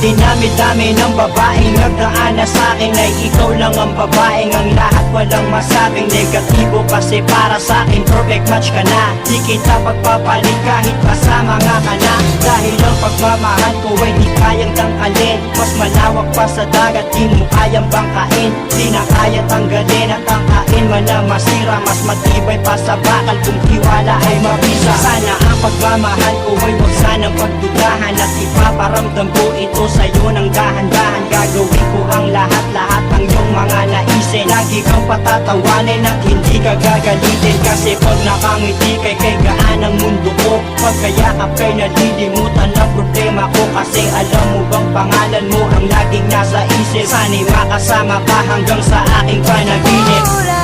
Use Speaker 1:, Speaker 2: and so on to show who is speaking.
Speaker 1: dinami-dami ng babaeng nagdaan na sa'kin ay ikaw lang ang babaeng ang lahat walang masabing negatibo. Kasi para sa'kin perfect match ka na, di kita pagpapalit kahit kasama nga ka na. Dahil ang pagmamahal ko ay di kayang tangkalin, mas malawak pa sa dagat di mo kayang bangkain. Di na kaya tanggalin at tangkain man na masira, mas matibay pa sa bakal kung tiwala ay mabisa. Sana ang pagmamahal ko ay huwag sanang pagdudahan, at ipaparamdam ko ito sa'yo ng dahan-dahan. Gagawin ko ang lahat-lahat ng iyong mga naisin. Lagi kang patatawanin at hindi ka gagalitin, kasi pag nakangiti kay gaan ang mundo ko. Pagkayakap kay nalilimutan ang problema ko, kasi alam mo bang pangalan mo ang laging nasa isip. Sana'y makasama ka hanggang sa aking panaginip.